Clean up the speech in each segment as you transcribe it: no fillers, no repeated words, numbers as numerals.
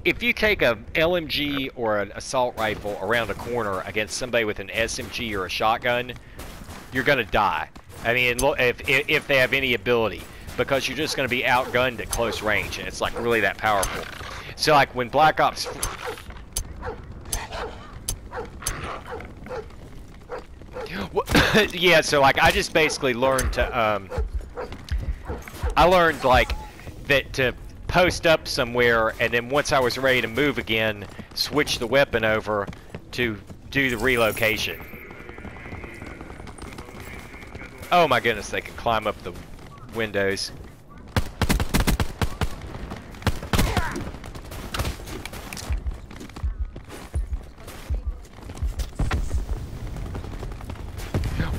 If you take a LMG or an assault rifle around a corner against somebody with an SMG or a shotgun, you're gonna die. I mean, if they have any ability, because you're just gonna be outgunned at close range, and it's like really that powerful. So like when Black Ops. Yeah, so like I just basically learned to I learned like that to post up somewhere, and then once I was ready to move again, switch the weapon over to do the relocation. Oh my goodness, they can climb up the windows.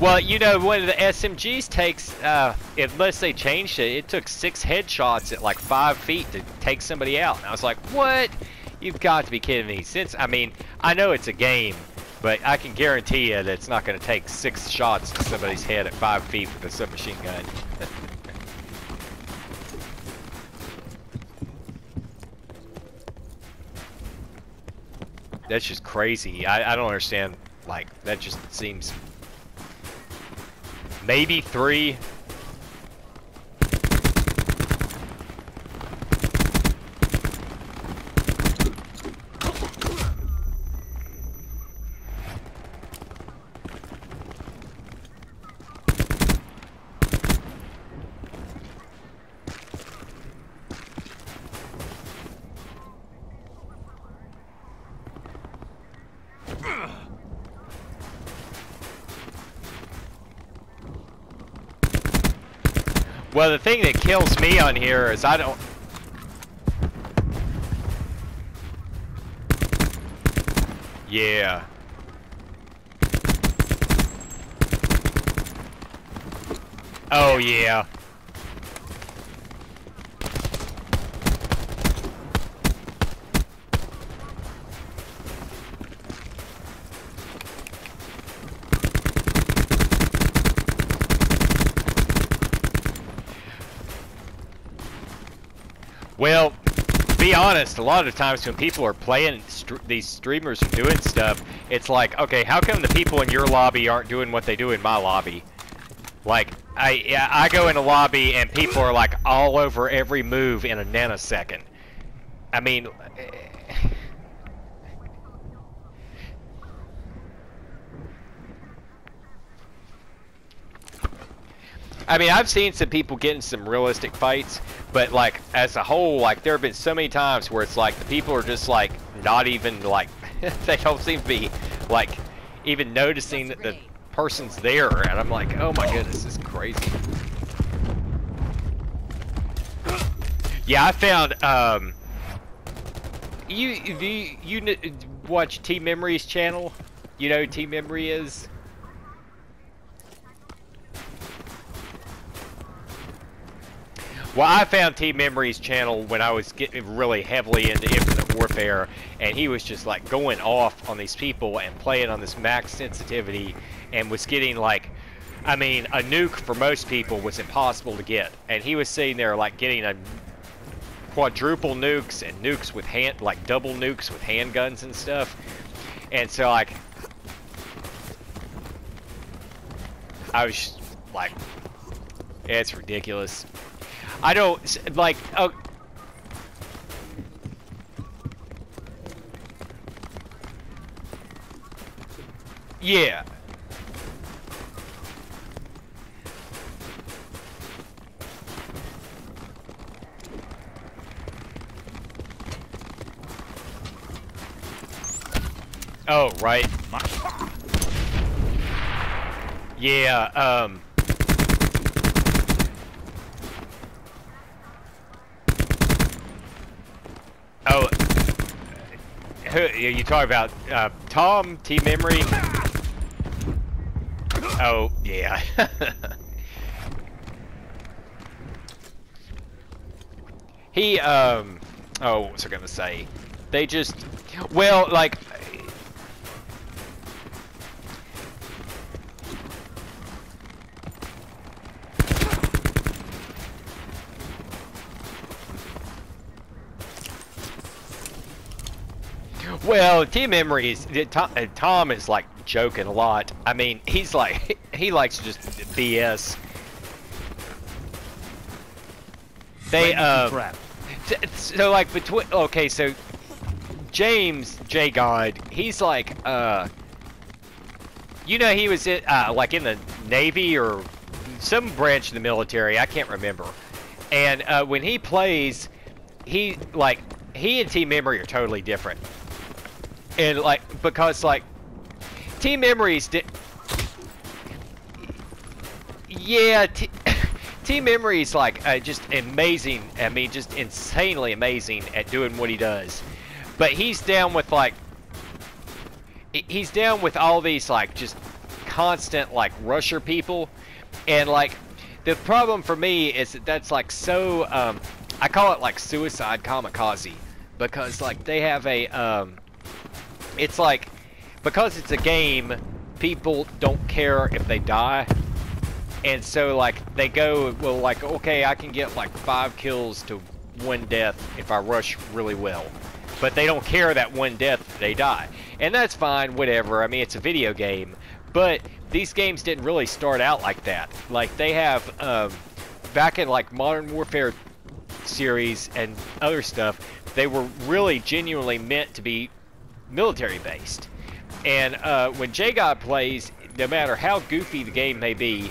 Well, you know, one of the SMGs takes, unless they changed it, it took 6 headshots at like 5 feet to take somebody out. And I was like, what? You've got to be kidding me. Since, I mean, I know it's a game, but I can guarantee you that it's not going to take 6 shots to somebody's head at 5 feet with a submachine gun. That's just crazy. I don't understand. Like, that just seems... Maybe 3. Well, the thing that kills me on here is I don't... Yeah. Oh, yeah. Well, to be honest, a lot of times when people are playing, these streamers are doing stuff, it's like, okay, how come the people in your lobby aren't doing what they do in my lobby? Like, I go in a lobby and people are like all over every move in a nanosecond. I mean... I've seen some people get in some realistic fights, but like as a whole, like there have been so many times where it's like the people are just like not even like they don't seem to be like even noticing that the person's there, and I'm like, oh my goodness, this is crazy. Yeah, I found you watch Team Memory's channel? You know who Team Memory is? Well, I found Team Memory's channel when I was getting really heavily into Infinite Warfare, and he was just like going off on these people and playing on this max sensitivity, and was getting like, I mean, a nuke for most people was impossible to get, and he was sitting there like getting a quadruple nukes and nukes with like double nukes with handguns and stuff, and so like, I was just, like, it's ridiculous. I don't, like, oh. Yeah. Oh, right. Yeah, oh, who you talk about? Tom, Team Memory? Oh, yeah. He, oh, what was I gonna say? They just, well, like, Well, Team Memory is Tom is like joking a lot. I mean, he's like he likes to just BS. They so like between okay, so James J God, he's like you know, he was in like in the Navy or some branch of the military, I can't remember. And when he plays, he and Team Memory are totally different. And like because like Team Memories yeah, Team Memory's like just amazing. I mean, just insanely amazing at doing what he does. But he's down with like he's down with all these like just constant like rusher people, and like the problem for me is that that's like so I call it like suicide kamikaze, because like they have a it's like because it's a game, people don't care if they die. And so, like, they go, well, like, okay, I can get, like, 5 kills to 1 death if I rush really well. But they don't care that 1 death if they die. And that's fine, whatever. I mean, it's a video game. But these games didn't really start out like that. Like, they have, back in, like, Modern Warfare series and other stuff, they were really genuinely meant to be military-based. And when J-God plays, no matter how goofy the game may be,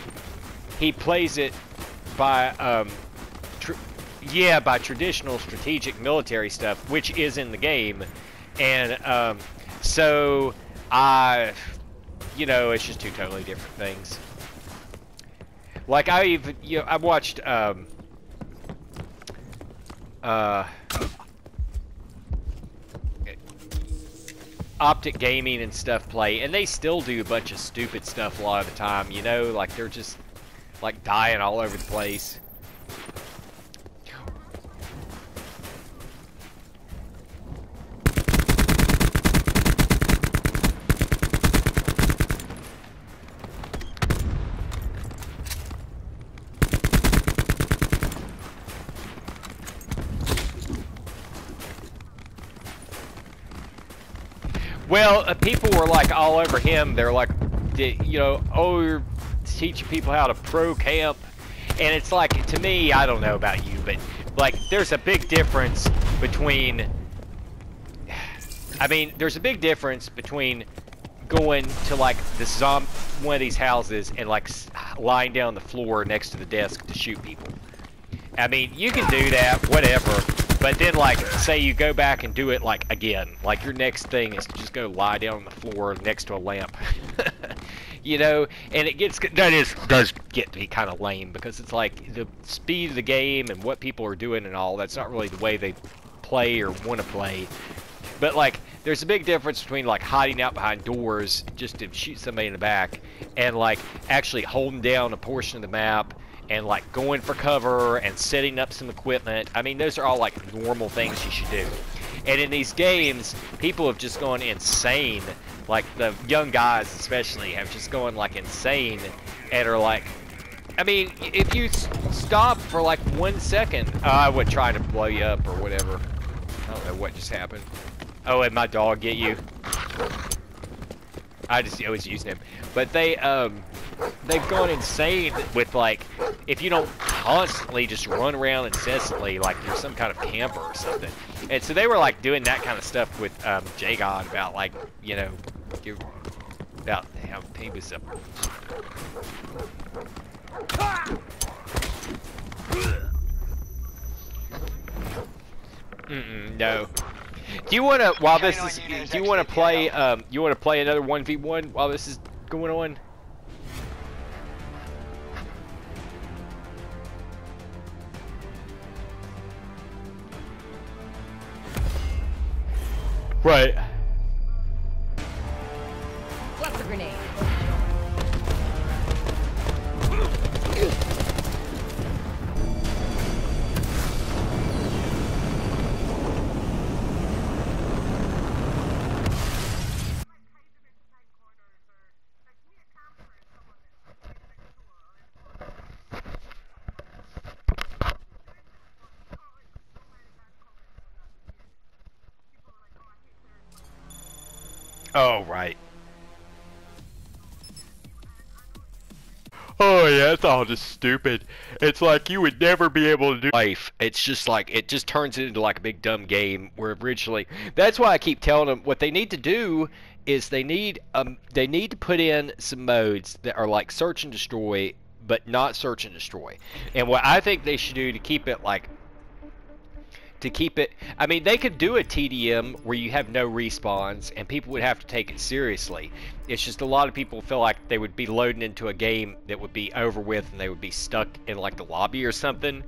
he plays it by, by traditional strategic military stuff, which is in the game, and so you know, it's just 2 totally different things. Like I watched Optic Gaming and stuff play, and they still do a bunch of stupid stuff a lot of the time. You know, like they're just like dying all over the place. Well, people were like all over him. They're like, you know, oh, you're teaching people how to pro camp. And it's like, to me, I don't know about you, but like there's a big difference between, I mean, there's a big difference between going to like one of these houses and like lying down on the floor next to the desk to shoot people. I mean, you can do that, whatever. But then, like, say you go back and do it, like, again. Like, your next thing is to just go lie down on the floor next to a lamp. You know? And it does get to be kind of lame, because it's like, the speed of the game and what people are doing and all, that's not really the way they play or want to play. But, like, there's a big difference between, like, hiding out behind doors just to shoot somebody in the back, and, like, actually holding down a portion of the map, and like going for cover and setting up some equipment. I mean, those are all like normal things you should do. And in these games, people have just gone insane. Like the young guys especially have just gone like insane and are like, I mean, if you stop for like 1 second, I would try to blow you up or whatever. I don't know what just happened. Oh, and my dog get you? I was using him. But they've gone insane with like, if you don't constantly just run around incessantly like you're some kind of camper or something. And so they were like doing that kind of stuff with J-God about like, you know, about how he was up. No. Do you want to, while this is, do you want to play, you want to play another 1v1 while this is going on? Right. What's the grenade? Oh, right. Oh yeah, it's all just stupid. It's like you would never be able to do life. It's just like it just turns it into like a big dumb game where originally. That's why I keep telling them what they need to do is they need to put in some modes that are like search and destroy, but not search and destroy. And what I think they should do to keep it like I mean, they could do a TDM where you have no respawns and people would have to take it seriously. It's just a lot of people feel like they would be loading into a game that would be over with and they would be stuck in like the lobby or something.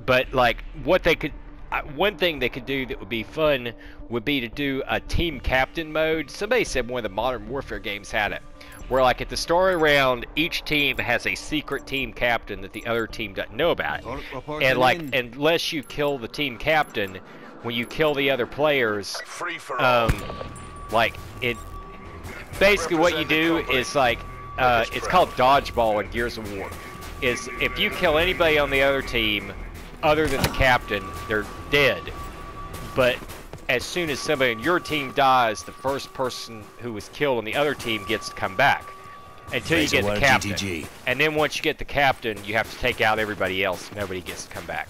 But like what they could, one thing they could do that would be fun would be to do a team captain mode. Somebody said one of the Modern Warfare games had it, where like at the story round, each team has a secret team captain that the other team doesn't know about. And like, unless you kill the team captain, when you kill the other players, like it, basically what you do is like, it's called dodgeball in Gears of War. Is if you kill anybody on the other team, other than the captain, they're dead. But as soon as somebody on your team dies, the first person who was killed on the other team gets to come back until you get the captain. GTG. And then once you get the captain, you have to take out everybody else. Nobody gets to come back.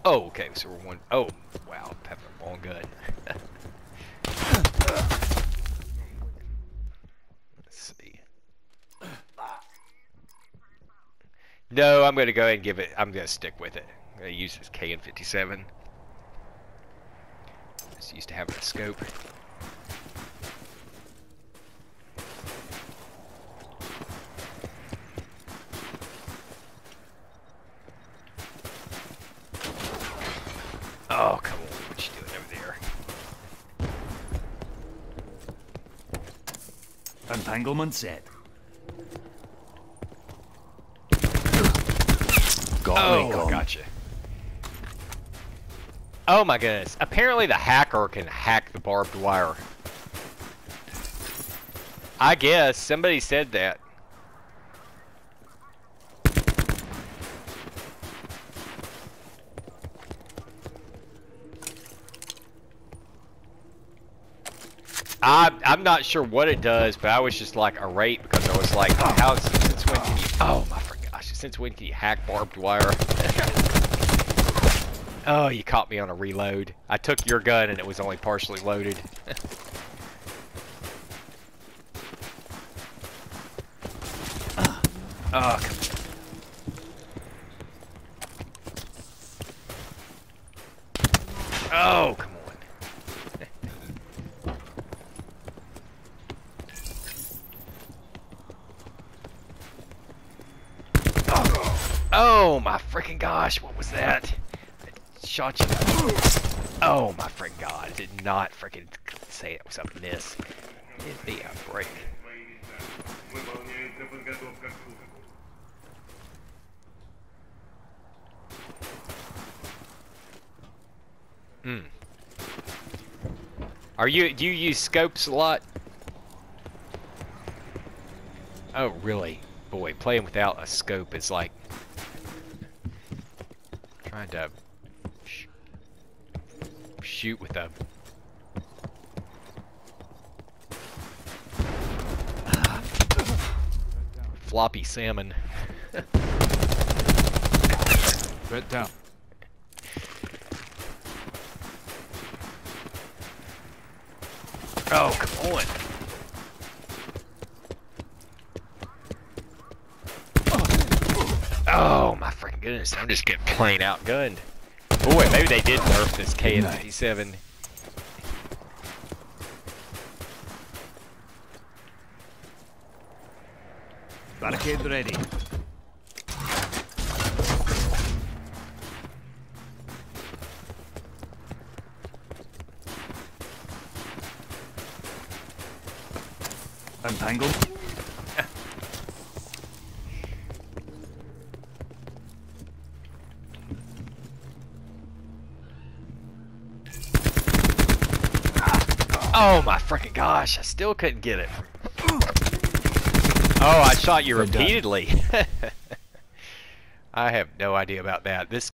Oh, okay. So we're one. Oh, wow. I have the wrong gun. Let's see. No, I'm going to go ahead and give it. I'm going to stick with it. I'm going to use this KN57. Just used to having a scope. Oh, come on. What you doing over there? Entanglement set. Oh, gotcha. Oh my goodness. Apparently the hacker can hack the barbed wire. I guess. Somebody said that. I'm not sure what it does, but I was just like irate because I was like, oh, since when can you... Oh my gosh, since when can you hack barbed wire? Oh, you caught me on a reload. I took your gun and it was only partially loaded. Oh, come on. Oh, come on. Oh my freaking gosh, what was that? I shot you. Oh my freaking god, I did not freaking say it was a miss. Give me a break. Do you use scopes a lot? Oh really? Boy, playing without a scope is like trying to shoot with a floppy salmon. Threat down. Oh, come on. Oh my freaking goodness, I'm just getting plain outgunned. Boy, maybe they did nerf this KN57. Barricade ready. Untangle. Oh my freaking gosh, I still couldn't get it. Oh, I shot you repeatedly. I have no idea about that. This